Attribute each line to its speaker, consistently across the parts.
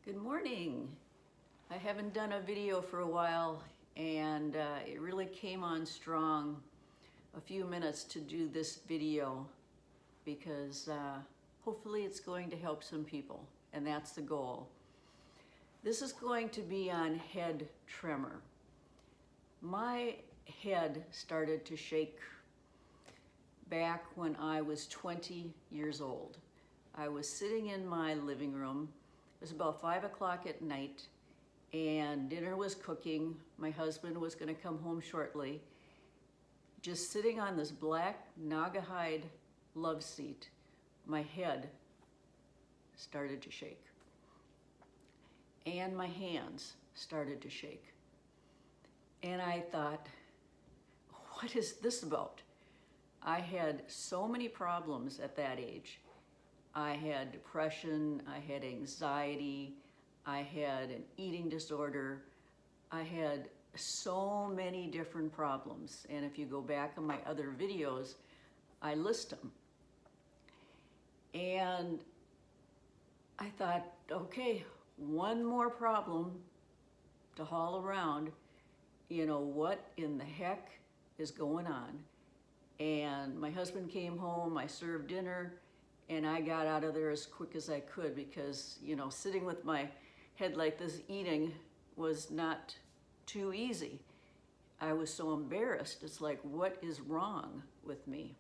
Speaker 1: Good morning. I haven't done a video for a while and it really came on strong a few minutes to do this video because hopefully it's going to help some people, and that's the goal. This is going to be on head tremor. My head started to shake back when I was 20 years old. I was sitting in my living room. It was about 5 o'clock at night and dinner was cooking. My husband was going to come home shortly. Just sitting on this black Naugahyde love seat, my head started to shake and my hands started to shake. And I thought, what is this about? I had so many problems at that age. I had depression, I had anxiety, I had an eating disorder, I had so many different problems. And if you go back on my other videos, I list them. And I thought, okay, one more problem to haul around. You know, what in the heck is going on? And my husband came home, I served dinner, and I got out of there as quick as I could because, you know, sitting with my head like this eating was not too easy. I was so embarrassed. It's like, what is wrong with me?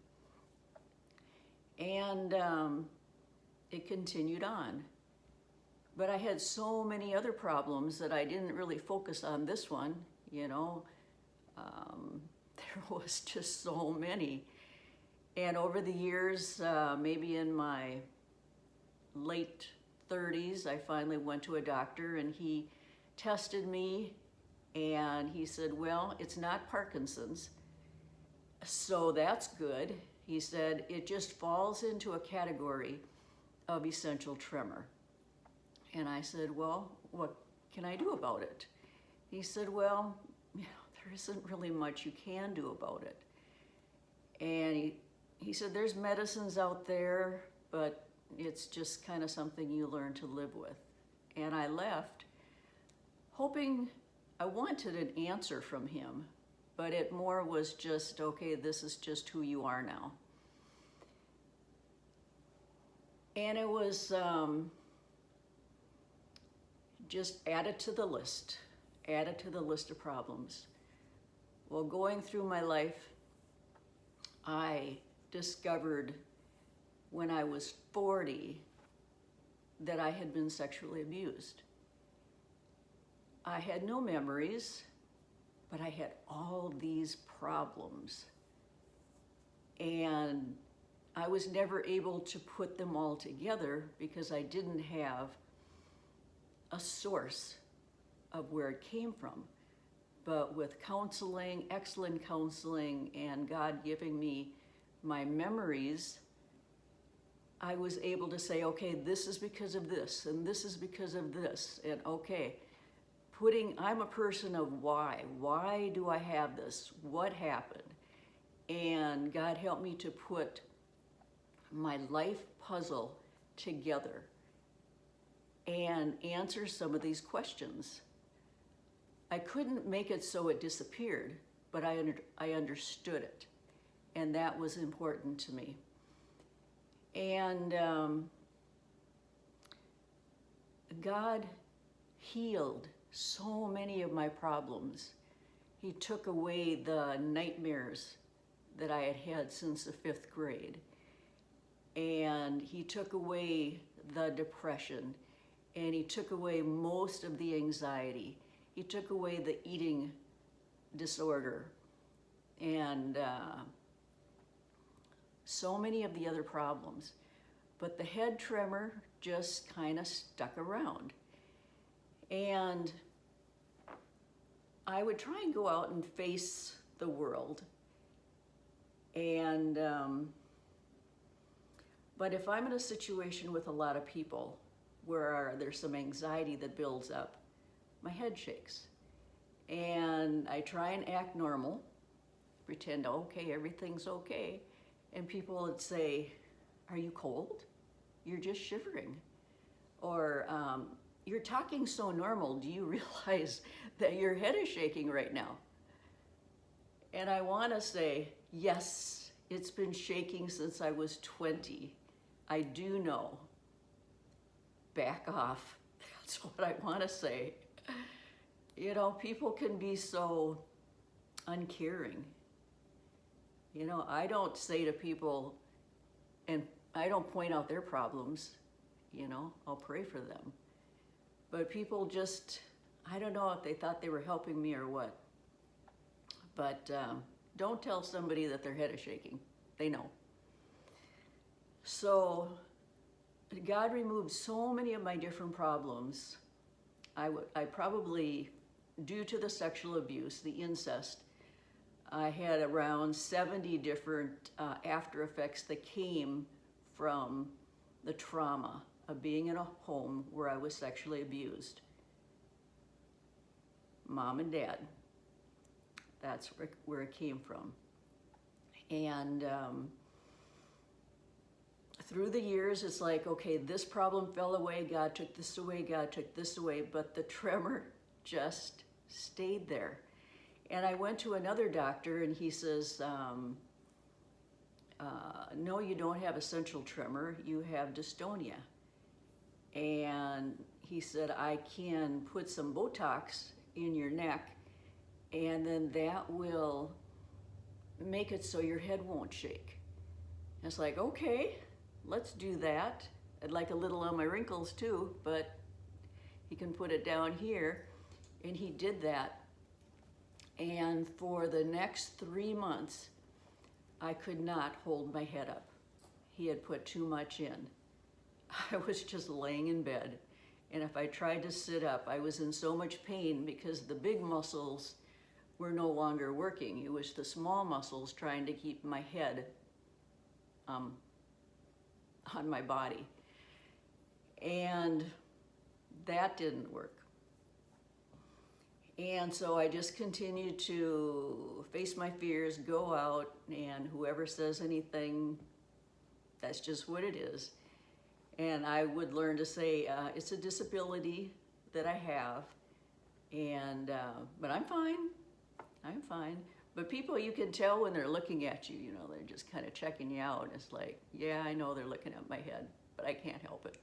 Speaker 1: And it continued on. But I had so many other problems that I didn't really focus on this one, you know. There was just so many. And over the years, maybe in my late 30s, I finally went to a doctor and he tested me and he said, well, it's not Parkinson's, so that's good. He said, it just falls into a category of essential tremor. And I said, well, what can I do about it? He said, well, you know, there isn't really much you can do about it. And he said, there's medicines out there, but it's just kind of something you learn to live with. And I left hoping, I wanted an answer from him, but it more was just, okay, this is just who you are now. And it was just added to the list of problems. Well, going through my life, I discovered when I was 40 that I had been sexually abused. I had no memories, but I had all these problems. And I was never able to put them all together because I didn't have a source of where it came from. But with counseling, excellent counseling, and God giving me my memories, I was able to say, okay, this is because of this, and this is because of this, and okay, I'm a person of why. Why do I have this? What happened? And God helped me to put my life puzzle together and answer some of these questions. I couldn't make it so it disappeared, but I understood it, and that was important to me. And God healed so many of my problems. He took away the nightmares that I had had since the 5th grade, and he took away the depression, and he took away most of the anxiety. He took away the eating disorder and so many of the other problems. But the head tremor just kind of stuck around. And I would try and go out and face the world. And but if I'm in a situation with a lot of people where there's some anxiety that builds up, my head shakes. And I try and act normal, pretend, okay, everything's okay. And people would say, are you cold? You're just shivering. Or you're talking so normal. Do you realize that your head is shaking right now? And I want to say, yes, it's been shaking since I was 20. I do know. Back off. That's what I want to say. You know, people can be so uncaring. You know, I don't say to people, and I don't point out their problems, you know, I'll pray for them. But people just, I don't know if they thought they were helping me or what. But don't tell somebody that their head is shaking. They know. So God removed so many of my different problems. I probably, due to the sexual abuse, the incest, I had around 70 different after effects that came from the trauma of being in a home where I was sexually abused. Mom and dad. That's where it came from. And through the years, it's like, okay, this problem fell away, God took this away, God took this away, but the tremor just stayed there. And I went to another doctor and he says, no, you don't have essential tremor, you have dystonia. And he said, I can put some Botox in your neck and then that will make it so your head won't shake. And it's like, okay, let's do that. I'd like a little on my wrinkles too, but he can put it down here. And he did that. And for the next 3 months, I could not hold my head up. He had put too much in. I was just laying in bed. And if I tried to sit up, I was in so much pain because the big muscles were no longer working. It was the small muscles trying to keep my head on my body. And that didn't work. And so I just continued to face my fears, go out, and whoever says anything, that's just what it is. And I would learn to say, it's a disability that I have, and but I'm fine. I'm fine. But people, you can tell when they're looking at you, you know, they're just kind of checking you out. It's like, yeah, I know they're looking at my head, but I can't help it.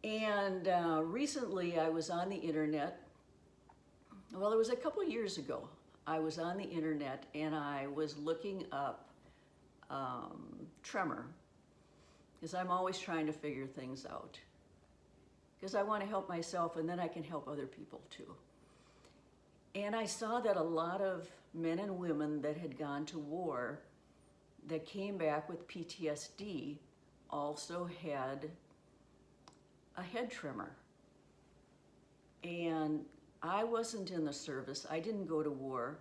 Speaker 1: And recently I was on the internet. Well, it was a couple years ago. I was on the internet and I was looking up Tremor, because I'm always trying to figure things out. Because I want to help myself and then I can help other people too. And I saw that a lot of men and women that had gone to war that came back with PTSD also had a head tremor. And I wasn't in the service, I didn't go to war,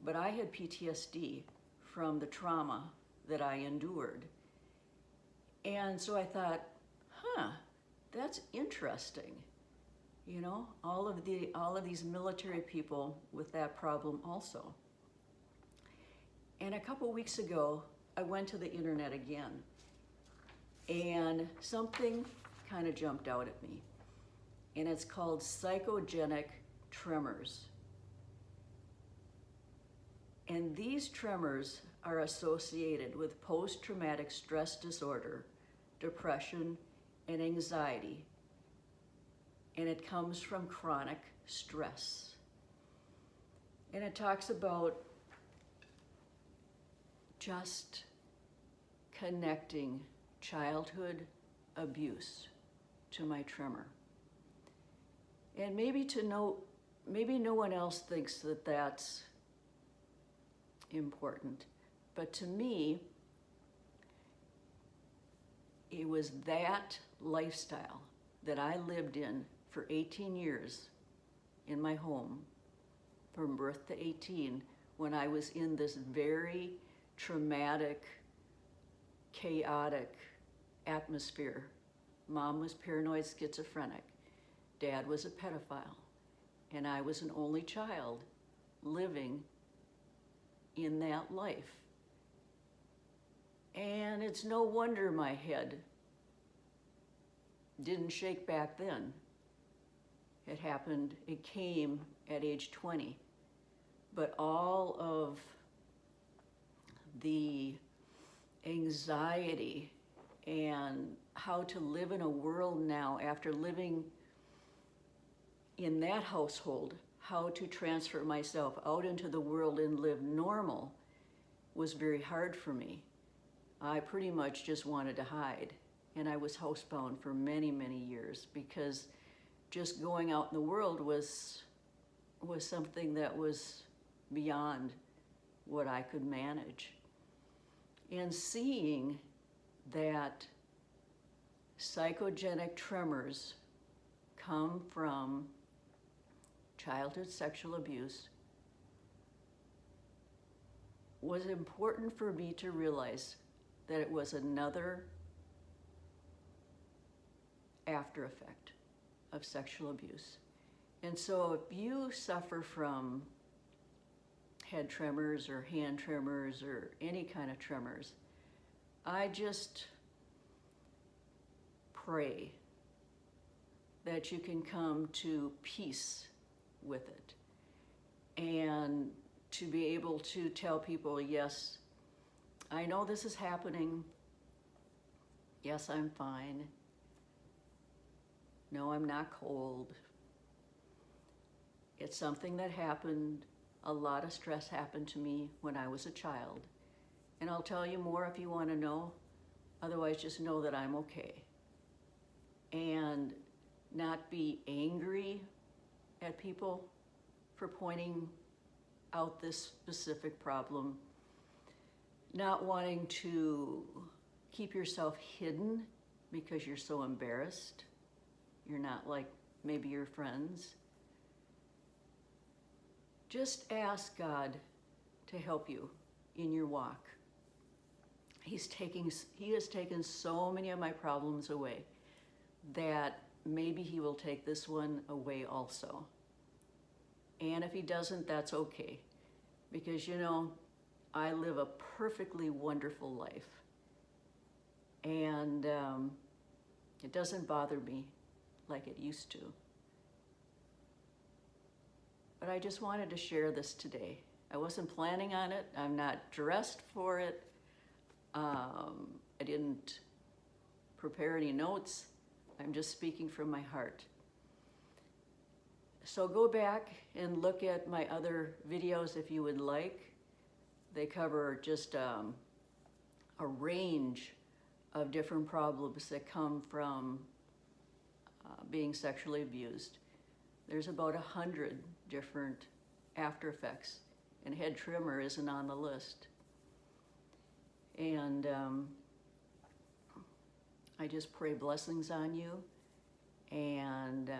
Speaker 1: but I had PTSD from the trauma that I endured. And so I thought, that's interesting. You know, all of these military people with that problem also. And a couple weeks ago, I went to the internet again, and something kind of jumped out at me. And it's called Psychogenic Tremors. And these tremors are associated with post-traumatic stress disorder, depression, and anxiety. And it comes from chronic stress. And it talks about just connecting childhood abuse to my tremor. And maybe no one else thinks that that's important, but to me, it was that lifestyle that I lived in for 18 years in my home, from birth to 18, when I was in this very traumatic, chaotic atmosphere. Mom was paranoid schizophrenic. Dad was a pedophile. And I was an only child living in that life. And it's no wonder my head didn't shake back then, It came at age 20. But all of the anxiety and how to live in a world now after living in that household, how to transfer myself out into the world and live normal was very hard for me. I pretty much just wanted to hide, and I was housebound for many, many years because just going out in the world was something that was beyond what I could manage. And seeing that psychogenic tremors come from childhood sexual abuse was important for me to realize that it was another after effect of sexual abuse. And so if you suffer from head tremors or hand tremors or any kind of tremors, I just pray that you can come to peace with it and to be able to tell people, yes, I know this is happening. Yes, I'm fine. No, I'm not cold. It's something that happened. A lot of stress happened to me when I was a child. And I'll tell you more if you want to know. Otherwise, just know that I'm okay. And not be angry at people for pointing out this specific problem. Not wanting to keep yourself hidden because you're so embarrassed. You're not like maybe your friends. Just ask God to help you in your walk. He has taken so many of my problems away that maybe he will take this one away also. And if he doesn't, that's okay. Because I live a perfectly wonderful life. And it doesn't bother me like it used to. But I just wanted to share this today. I wasn't planning on it. I'm not dressed for it. I didn't prepare any notes. I'm just speaking from my heart. So go back and look at my other videos if you would like. They cover just a range of different problems that come from being sexually abused. There's about 100 different after effects, and head tremor isn't on the list. And I just pray blessings on you. And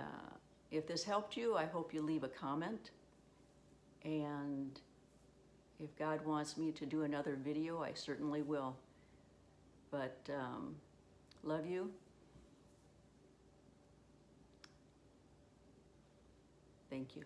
Speaker 1: if this helped you, I hope you leave a comment. And if God wants me to do another video, I certainly will. But love you. Thank you.